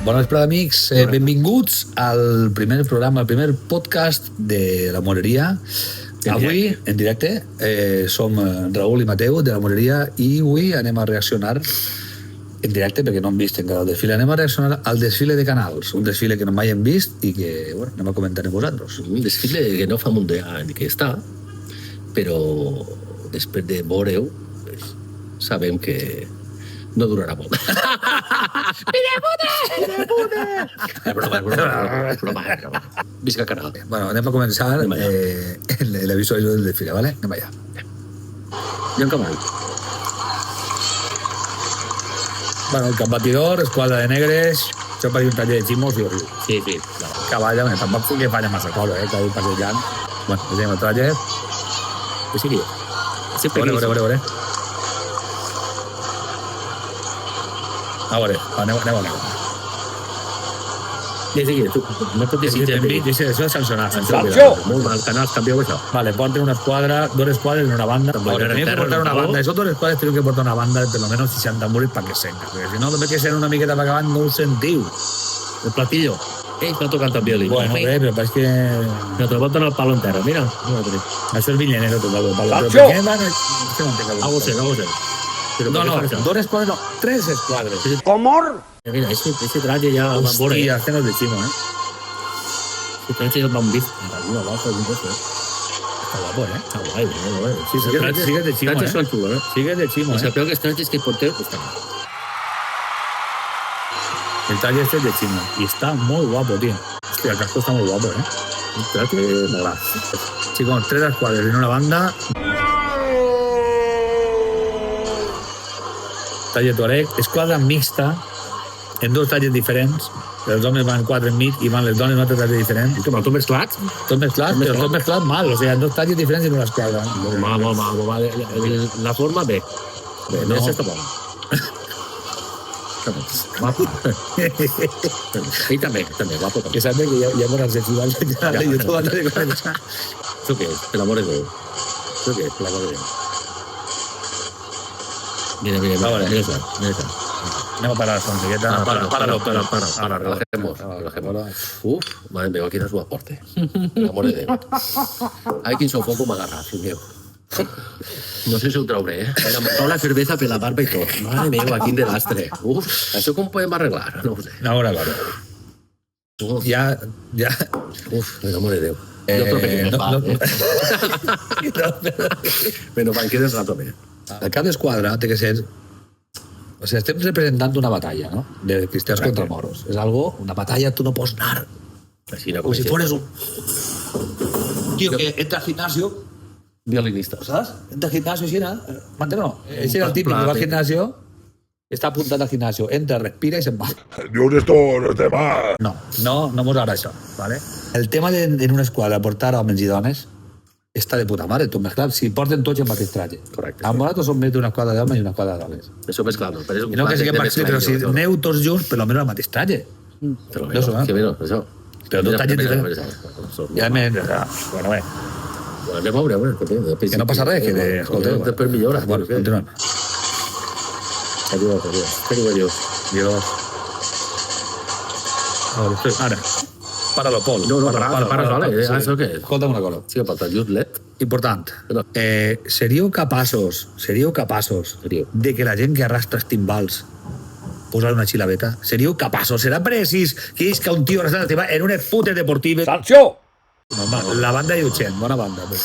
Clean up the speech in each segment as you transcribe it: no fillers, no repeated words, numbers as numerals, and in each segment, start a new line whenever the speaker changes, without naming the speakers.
Bona vesprada, amics. Benvinguts al primer programa, al primer podcast de La Moreria. Avui, en directe, som Raül i Mateu de La Moreria i avui anem a reaccionar en directe, perquè no hem vist encara el desfile. Anem a reaccionar al desfile de Canals, un desfile que no mai hem vist i que, bueno, anem a comentar amb vosaltres.
Un desfile que no fa molt d'any que està, però després de veure-ho, sabem que no durarà molt. Broma. Visca Canal.
Bueno, anem a començar la visualització del desfile, ¿vale? Anem allà.
I en cavall.
Bueno, el capbatidor, esquadra de negres, això per un taller de ximos i horrible.
Sí.
Cavall, tampoc que falla massa cosa, cada un passejant. Bueno, veiem el taller.
Què seria?
Veure. A veure, anem.
Sí, tu no pot desitjar bé.
Dice, això és sancionar.
Molt mal, Canals, canvieu això.
Vale, porten una esquadra, dos esquadres en una banda. Ahora, tenim que portar una banda. Esos dos esquadres tienen que portar una banda de por lo menos 60 muros para que senga. Porque si no, només que ser una miqueta para acabar, no ho sentiu.
El platillo. No tocant el violí.
Bueno, bé, però és que...
No, te lo boten al palo entero, mira.
Això és villenero total.
¡Sancho! Hago ser.
No, dos esquadres, no, tres esquadres.
¿Cómo? Mira, ese traje ya va a morir.
Hòstia, estem de ximo,
Ese traje ya va a morir. Alguna baja,
Está guapo,
Está guay, ¿no?
Sí, sigue de ximo,
trajes son chulos,
Sigue de ximo,
O sea, peor que trajes que portero, pues está mal.
El talle este es de chino y está muy guapo, tío. Hostia, el casco está muy guapo,
El traje mola.
Chicos, tres escuadras en una banda. Talle Tuareg, esquadra mixta, en dos talles diferents. Els homes van quatre enmig i van les dones en un altre taller diferent.
Com el tot mesclat?
Tot mesclat mal, o sigui, en dos talles diferents en una esquadra.
Molt mal. La forma, bé. No, això està bon. Guapo. I també, guapo.
Que sabe que ja m'ho has desfilat de YouTube antes de començar.
Això què és? Per l'amor de Déu. Això què és? Per l'amor de Déu. Mira això.
Anem a parar la sonrigueta.
Para, relajemos. Uf, madre mía, quina su aporte. Per l'amor de Déu. Ai, quin sofoco m'agarra, fill meu. No sé si ho trauré, Me m'ha la cerveza per la barba i tot. Mare meva, quin desastre. Uf, això com podem arreglar? No ho sé.
Ahora. Ja.
Uf, per l'amor de Déu. Jo crec que Menos mal, quedes rato bé.
El cap d'esquadra té que ser... O sigui, estem representant una batalla, no? De cristians contra moros. És algo, una batalla, tu no pots anar. Como si fueres un... Tío que entra al gimnasio...
Violinista.
¿Sabes? Entra al gimnasio, sí, ¿no? Manteno. Ese era el típico que va al gimnasio, està apuntat al gimnasio, entra, respira i se'n va.
Yo esto no es tema.
No mos agrada això, ¿vale? El tema en una esquadra portar homes i dones està de puta mare, tot mesclat. Si porten tots el mateix traje.
Correcte.
Amb nosaltres som més d'una esquadra d'homes i una esquadra de dones.
Això més clar, no?
I no que siguem maxi, però si aneu tots junts, per almenys el mateix traje.
Però que bé, això.
Però dos talles diferents. Ja bueno, bé.
Anem a veure,
que no passa res, que escolteu.
Després millora.
Bueno, continuem.
Adiós.
Ara, para-lo, Pol.
No, para, vale. Això què és?
Escolta una cosa.
Sí, per tant, Jutlet.
Important. Seríeu capaços de que la gent que arrastra els timbals posar una xilaveta? Seríeu capaços? Serà precís que és que un tio arrastra el timbal en unes putes deportives?
¡Sancho!
No, la banda de Uchent, bona banda. Pues.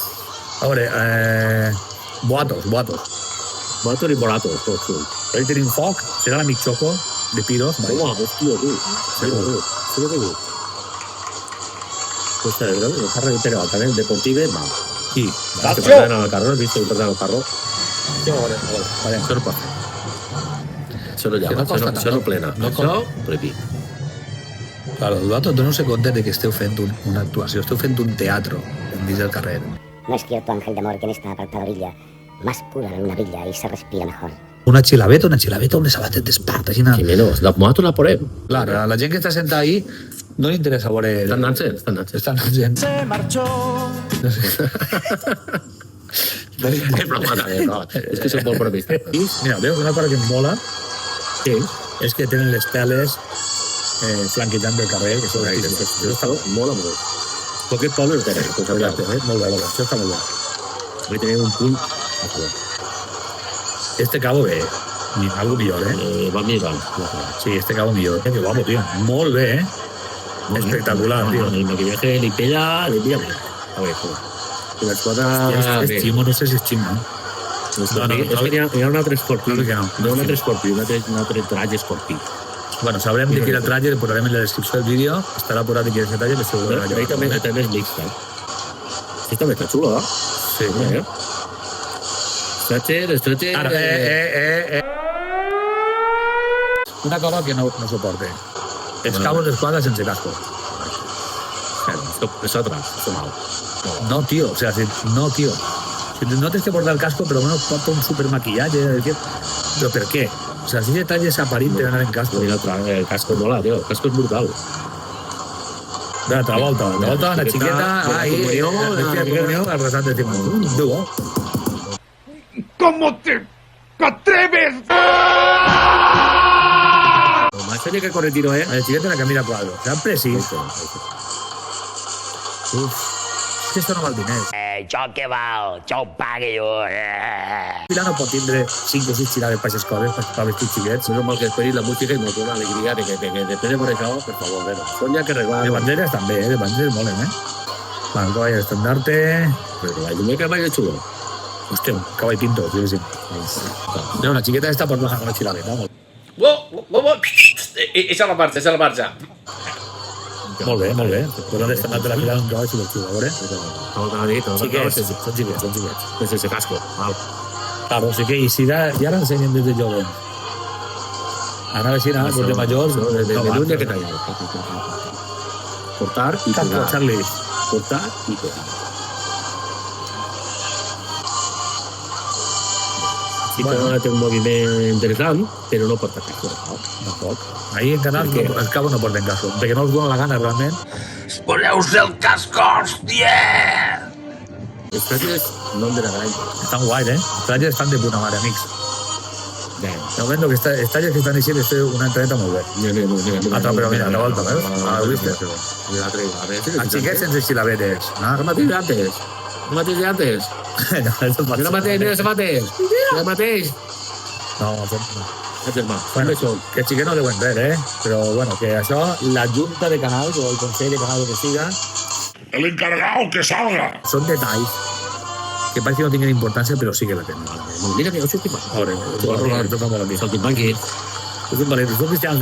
A veure, boatos.
Boatos i boratos, tots junts.
Ahí tenim foc, serà l'amic Choco, de Piros.
Home, hòstia, tu. Sí, tu. Hòstia, però també deportive, va.
Sí.
¡Sancho! El carro, ¿has visto el carro?
Sí, a veure.
Això no pot fer. Això no llama, això no plena. Això, prohibit.
Claro, vosaltres doneu-se compte de que esteu fent una actuació, esteu fent un teatro dins del carrer.
No es cierto, Ángel de Amor, que en esta apartada orilla, más pura en una villa y se respira mejor.
Una xilaveta, unes sabates d'Esparta.
I menys, nosaltres la posem.
Clar, a la gent que està sentada ahí no li interessa veure...
Estan nansen.
Se marchó. No sé.
És broma, no. És que soc molt bromista.
Mira, veus una cosa que em mola,
Sí.
és que tenen les teles flanquejant del carrer, que són artístics.
Això està molt amorós. Però aquest poble el té, doncs
Exacte, molt bé, això està molt bé.
avui tenim un punt a favor.
Este cabo bé, algo millor,
Va mirant.
Sí, este cabo millor. Que guapo, tío. Molt bé, Espectacular, tío.
El maquillaje li pilla bé. A ver, la esquadra...
És Chimo, no sé si és Chimo.
És que hi ha un altre escorpí.
Claro que no.
Hi ha un altre escorpí, un altre traje escorpí.
Bueno, sabrem de quin el traje, el posarem en la descripció del vídeo. Estarà por ahí quin és el traje, però seguro que
Ahí també és mixta. Sí, també està xulo, eh?
Sí.
Stretcher...
Ara, Una cosa que no soporte. Els cabos d'esquadra sense casco.
Eso atrás, eso mal.
No, tío, o sea, no, tío. Si no tienes que portar el casco, pero menos porta un super maquillaje. ¿Pero por qué? O sea, si detalles aparente anar en casco.
Mira, el casco mola, tío. El casco es brutal.
Mira, Travolta, una chiqueta, ahí, comunión, al resante de Timón.
¿Cómo te atreves?
Lo más serio que corre tiro,
La chiqueta la camina a cuadro. O sea, preciso. Uf, és que esto no val diners.
Jo què val? Jo ho pague jo.
Pilar no pot tindre 5 o 6 tirades per aquestes coses, per vestir xiquets.
Eso mal que esperis la música y nos da una alegría de que después de por eso, por favor, bueno. Sonia que regala.
De banderes també, de banderes molen, Bueno, cavall estandarte...
Pero la lluvia que vaya chulo.
Hòstia, un cavall pinto, sí, sí. Mira, una xiqueta esta pot bajar una xilaveta.
Esa la marcha.
Molt bé, molt bé. Però on estandarte la fila d'un cavall si lo chulo, a veure. Xiquets, són xiquets.
Pues ese casco, mal.
Claro, sí que y si ya la enseñan desde joven. Ahora si nada, pues de mayor,
de lunes que tallar. Cortar y
Casco,
pegar.
Charlie.
Cortar y pegar. Sí que
Bueno.
té un moviment interessant, però no porta casco.
Tampoc. Ahí en Canal
¿Por qué?
no, els cabos no porten casco, perquè no els dona la gana realment.
¡Poneu-se el casco, hòstia!
Els trajes no han de la gran.
Estan guai, Els talles estan de puta mare, amics.
Bé,
De moment, els talles que estan així és fer una entreneta molt bé. Però mira, la volta, veus? Ah, ho viste? Els xiquets sense xilavetes.
El mateix d'antes. El mateix d'antes. Mira el mateix.
No,
El germà.
bueno, que els xiquets no deuen res, Però, bueno, que això, la Junta de Canals o el Consell de Canals, que siga,
El encargado que salga.
són detalls que parece que no tinguin importància, però sí que la tenen.
Mira que jo soc tipus.
Ahora, toca molt a mi.
Soc timbanqui.
Són valents, són cristians.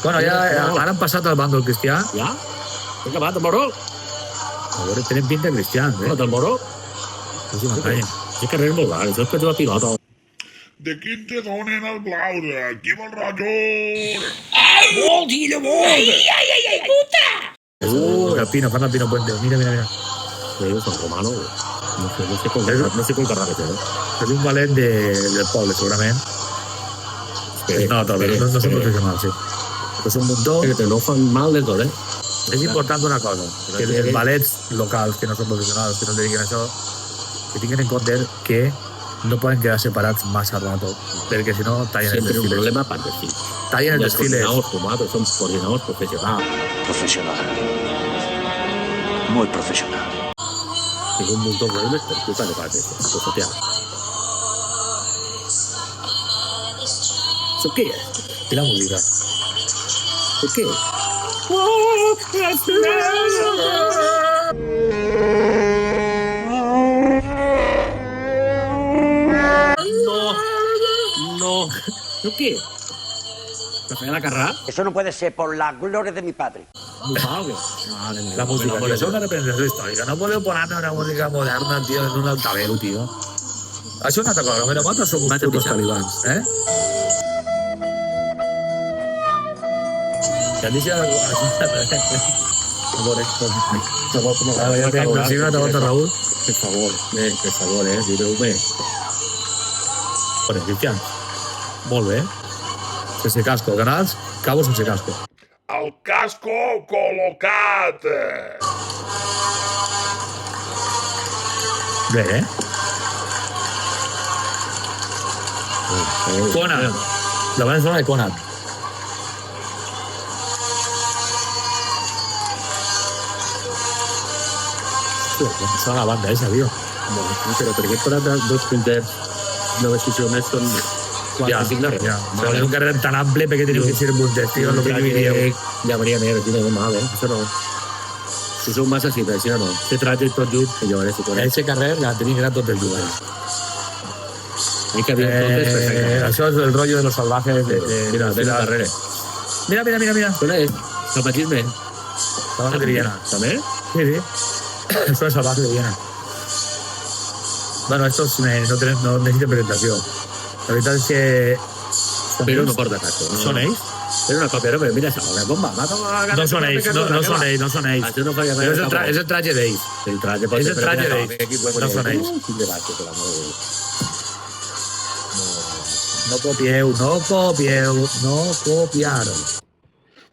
Bueno, ja ara han passat al bàndol cristià.
Ja? He acabat el moró?
A veure, tenen pinta de cristians,
El moró?
No s'hi m'enganyen.
És que res molt clar. Això és que jugar pilota.
De quin te donen el blaure? Qui vol rajo?
El Pino, fan el Pino Puente. Mira.
Ellos son romanos. No sé con cargar això,
És un valent del poble, segurament. No, també, no són professionals, sí. Però és un muntó.
Que no fan mal del tot,
És important una cosa, que els balets locals que no són professionals, que no es dediquen a això, que tinguin en compte que no poden quedar separats massa rato, perquè si no tallen els
Sempre un
desfiles.
problema para el desfile.
Tallen els
Els
desfiles.
coordinadors tomatos son coordinadores profesionales.
Professional. Muy professional.
Tengo un montón de problemas per culpa de parte. Pues hostia. ¿Eso qué es?
I la música.
¿Por qué? No. ¿Eso qué? ¿Café de la carrera?
Eso no puede ser por la gloria de mi padre.
Muy padre. Madre mía.
La música, que això és una representació històrica. No podeu posar una música moderna, tio, en un altaveu, tio. Això és una altra cosa. Mira, vosaltres sou uns putos talibans, Que han dit ja... Ja t'he consignat a volta, Raúl.
Per favor, direu-me.
Bueno, Cristian, molt bé. Sense casco. Canals, cabos sense casco.
El casco col·locat.
Bé, Conan. La banda sonora de Conan. Són la banda esa, tio.
Però per què per dos punters no decisions són...
Ja, és un carrer tan ample perquè teniu que ser punters, tio, el que diríeu.
Ja venia negre, tio, mal, Això no... Si sou massa així, però això no.
Se tracta tot junt.
Que jo si corre.
Ese carrer la tenim gran tot el jugat.
Hay que abrir totes perfectes.
Això és el rollo de los salvajes.
Mira, ven al darrere.
Mira.
Això és salvatgisme.
Salvaje de Viena.
¿També?
Sí. Eso es salvaje de Viena. Bueno, estos no necesitan presentación. La veritat és que...
Però no porta caso.
Són ells?
Era una còpia, però mira, la bomba.
No són ells.
Això no falla res.
És el traje d'ells.
El traje pot
És
ser...
el traje d'ells. No són ells. No copieu. No copiar.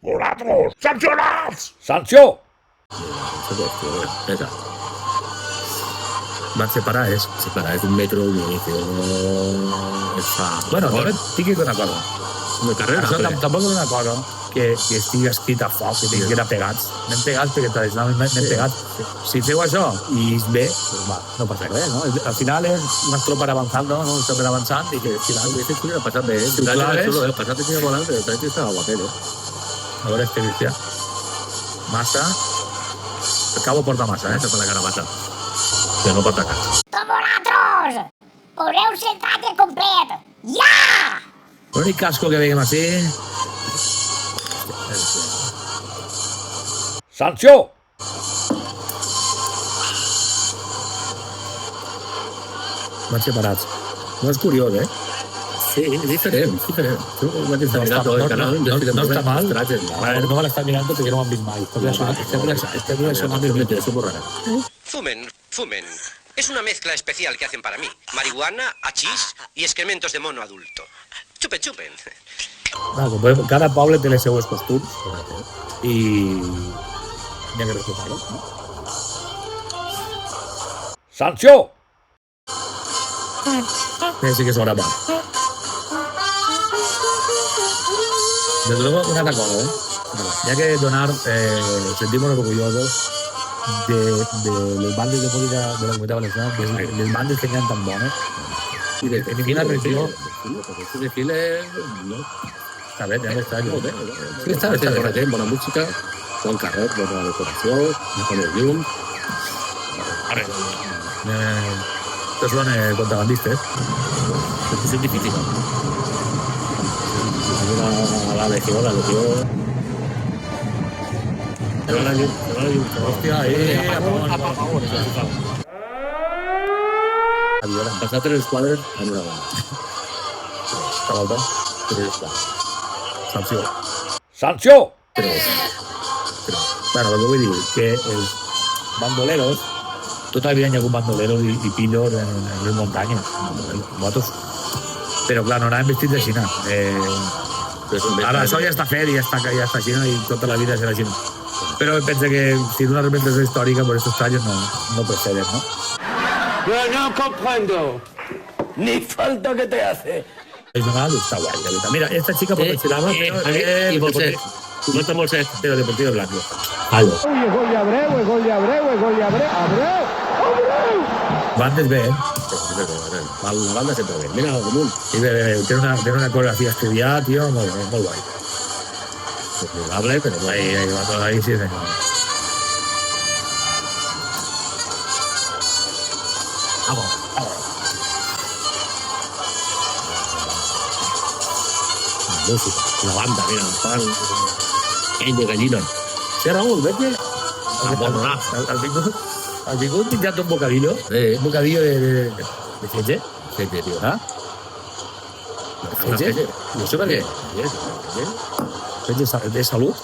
Vosaltres, sancionats!
Sanció!
Esa.
Van separar, és.
Separar, és un metro, un inicio.
Bueno, també tinc que dir una cosa.
Una carrera.
Això tampoc és una cosa que estigui escrit a foc, que tinguin que anar pegats. Anem pegats perquè tradicionalment anem pegats. Si feu això i bé, pues va, no passa res, no? Al final és una tropa avançant, no? Estem avançant i que al final...
Aquest tio ha passat bé,
Tu claves...
El passat tenia volant, però el traje estava guapet,
A veure, Cristià. Massa. El cabo porta massa,
Se fa la cara massa. Que no porta cara.
Vosaltres! Poseu-se el traje complet! Ja!
L'únic casco que veiem així... Sanció! Van separats. No és curiós,
Sí, és diferent.
No està mal. No me l'està mirant perquè no m'han vist mai.
Fumen. Es una mezcla especial que hacen para mí. Marihuana, hachís y excrementos de mono adulto. Chupen.
Cada poble té les seues costums i n'hi ha que respectar-ho. Sanció! Sí que s'haurà mal. Desde luego, una altra cosa, Hi ha que donar, sentimos orgullosos de les bandes de música de la Comunitat Valenciana, de les bandes que n'hi ha tan bones, i de ninguna regió...
Este desfile...
Està bé, ja està bé.
Sí, està bé, bona gent, bona música, bon carret, bona decoració, bon llum...
Estos són contrabandistes.
És difícil. La legió...
Hòstia,
Han passat 3 quadres en una banda.
Està volta.
3 quadres.
Sanció. Sanció! Bueno, lo que vull dir que els bandoleros, tota la vida hi ha hagut bandoleros i pillos en les muntanyes, motos. Però clar, no anaven vestits de Xina. Ara això ja està fet i ja està a Xina i tota la vida serà Xina. Però penso que si és una representació històrica por estos tallos no proceden, ¿no?
Yo no comprendo. Ni falta que te hace.
Es normal, está guay. La verdad. Mira, esta chica por el lado,
Y bolset. No bolset.
Pero deportivo blanco.
Algo.
Gol de Abreu.
Bandes bé,
La banda sempre bé. Mira, al damunt.
Sí, bé. Tiene una coreografía estudiada, tío, muy guay.
Hable, però no.
Ahí sí, senyor. Vamos.
Música, la banda, mira, fan... Ell de gallina.
Sí, Raúl, vete. Al vingut pinjat un bocadillo.
Sí.
Un bocadillo de fetge.
Fetge, tio.
Ah? Fetge? No sé per què. Fetge de salut.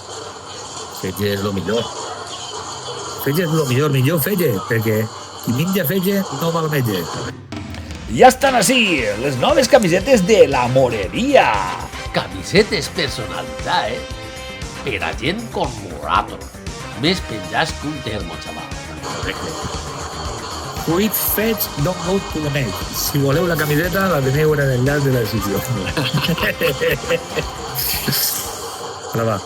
Fetge és el millor.
Fetge és el millor fetge, perquè qui menja fetge no va al metge.
Ya están así, las nuevas camisetes de la Morería.
Camisetes personalitzades per a gent com nosaltres. Més penjats que un termo, xaval.
Fruit fetch, don't go to the mail. Si voleu la camiseta, la teniu en l'enllaç de la decisió. Ara va.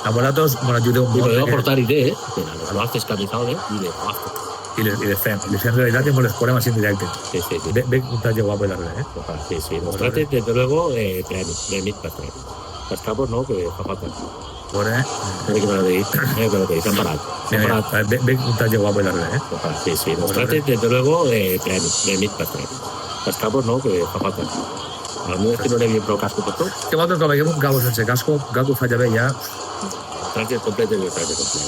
A vosaltres, bueno, ajudeu
I
molt.
podeu aportar idees per a les nostres camisoles i de pasta.
i les fem realitat i ens les posem així en directe.
Sí.
Ve un traje guapo de darrere,
Sí. Los trajes, desde luego, premio per traje. Els capos no, que fa falta.
Veure,
Mira que me lo dic, s'han parat.
ve un traje guapo de darrere,
Sí. Los trajes, desde luego, premio per traje. Els capos no, que fa falta. El meu és que no n'hi havia prou casco per tot.
Que vosaltres com veiem un cabo sense casco, Gaco falla bé ja.
Traje complet i traje complet.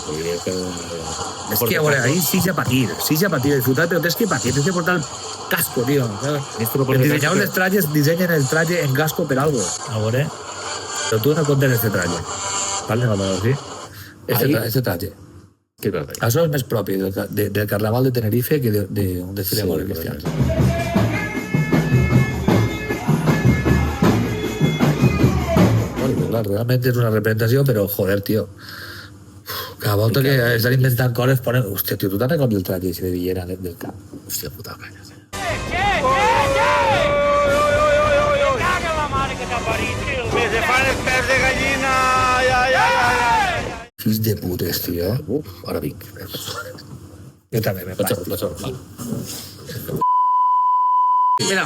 És que, a veure, ahí sí ja patir, disfrutar, però tens que patir, tens que portar el casco, tío. Els dissenyadors dels trajes dissenyen el traje en casco per algo. A veure, però tu no comptes este traje. Vale, no, sí? Este traje.
Què és verdad?
Això és més propi del Carnaval de Tenerife que d'un desfile de moros cristians. Realment és una representació, però joder, tio. Cada volta que estan inventant coses ponen... Hòstia, tio, tu te'n recordes el traje de Villera del cap?
Hòstia, puta canya.
Fills de putes, tio.
Ara vinc.
Jo també me faig.
La sort.
Mira,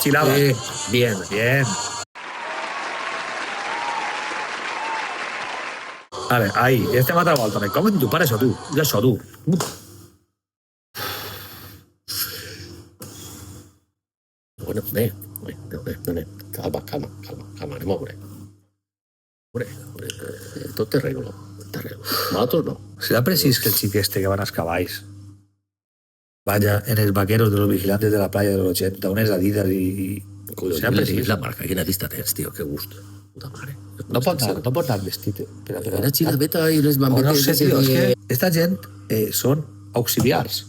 xilava.
Bien.
Vale, ahí, estem altra volta. Me cago en tu pare, això, tu. Ja això, tu.
Bueno, bé. Calma, anem a veure. Tot té regla. Nosaltres no.
Serà precís que el xic este que van als cavalls vaya en els vaqueros de los vigilantes de la playa de los 80, unes Adidas i... Serà precís.
La marca, quina vista tens, tio, que gust. Puta mare.
No pot anar vestit.
Una xilabeta i les bambetes...
No sé, tio, és que esta gent són auxiliars.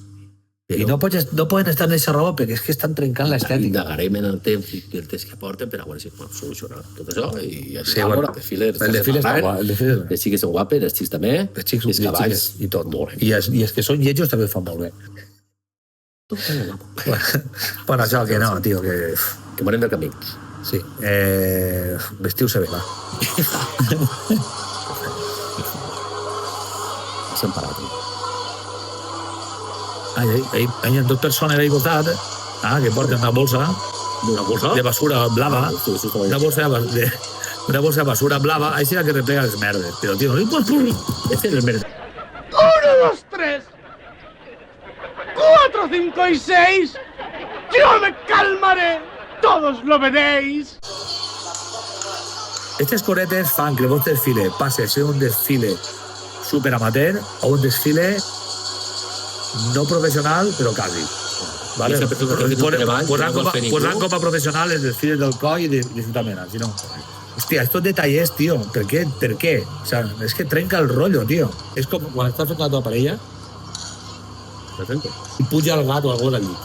I no poden estar en aquesta roba perquè és que estan trencant l'estètica.
Indagarem en el temps i el temps que porten per a veure si es pot solucionar tot això. I
sí, bueno, el desfile està guap.
Els xics són guapes, els xics també.
Els xics, els cavalls i tot. I els que són lletjos també fan molt bé. Bueno, això que no, tio, que...
Que moren del camí.
Sí. Vestiu-se bé, va.
S'han parat.
Hi ha dues persones ahí costat que porten una bolsa de basura blava, una bolsa de basura blava, així que replega les merdes. Però, tio, este es el merda.
1, 2, 3, 4, 5 y 6. Yo me calmaré. Todos lo veréis.
Aquestes coretes fan que el vostre desfile passe a ser un desfile super amateur o un desfile no professional, però quasi. Vale? Posant com a professional els desfiles del coll i de tota mena. Si no... Hòstia, estos detalles, tio, per què? O sea, és que trenca el rotllo, tio. És com quan estàs fent la teva parella i puja el gat o algú al llit.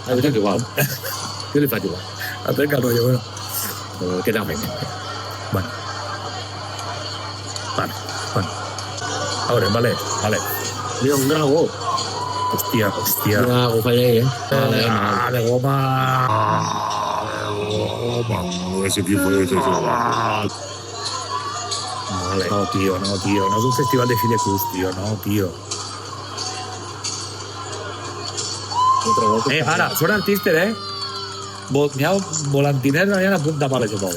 Jo crec igual. Jo li faig igual.
El trenca el rotllo, bueno.
Que anava.
Bueno. A veure, vale.
Mira, un dragó.
Hòstia.
Un dragó falla ahí,
De goma.
Ese tipo de
No, tio. No és un festival de Fide Cruz, tio. No, tio. Ara, són artistes, N'hi ha volantiners, n'hi ha a punta pala, jo trobo.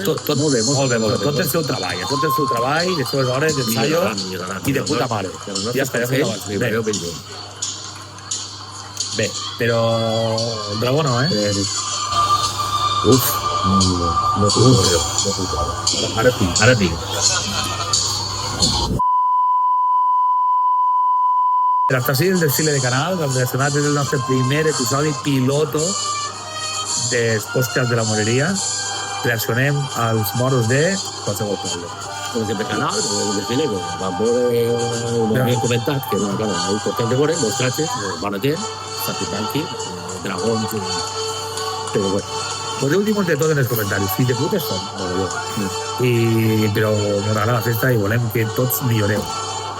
Tot molt bé. Tot el seu treball, les seves hores d'ensaio i de puta mare. Ja està, Bé, però el dragó no,
Uf, no puc. Ara tinc.
Hasta así el desfile de canal, donde se va a tener nuestro primer episodio piloto de podcast de la morería. Reaccionem als moros de qualsevol poble.
Com que de canal, el desfile, vam veure, comentat que era una important de veure, els trajes, bona gent, saltimbanqui, dragons, però bueno.
Podeu dir molt de tot en els comentaris, fills de putes són, però ens agrada la festa i volem que tots milloreu.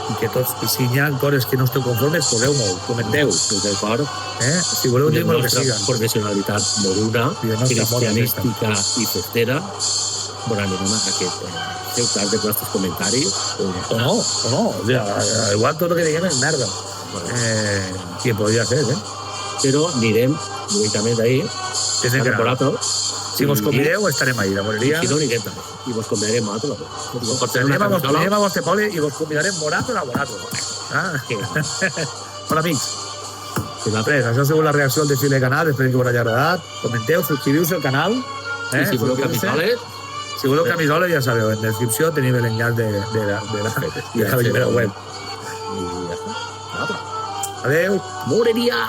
I que tots, si hi ha coses que no esteu conformes, poseu-m'ho, comenteu. Si voleu dir el que siga.
Professionalitat moruna, cristianística i festera, Bon, anirem a aquest... Feu cas de vostres comentaris.
O no. O sea, igual tot el que diguem és merda. Que podria ser,
Però anirem directament d'ahir
Desde
a Morato.
Si vos convideu, estarem ahí, la moreria.
I si no, anirem també. I vos convidarem Morato.
Anem a vostre poble i vos convidarem Morato a Morato. Hola, amics. Després, això ha sigut la reacció al desfile de canal, espero que us hagi agradat. Comenteu, subscriviu-se al canal.
I si voleu camisoles...
Si voleu camisoles, ja sabeu, en descripció teniu l'enllaç de la web.
I ja està.
Adéu.
Moreria!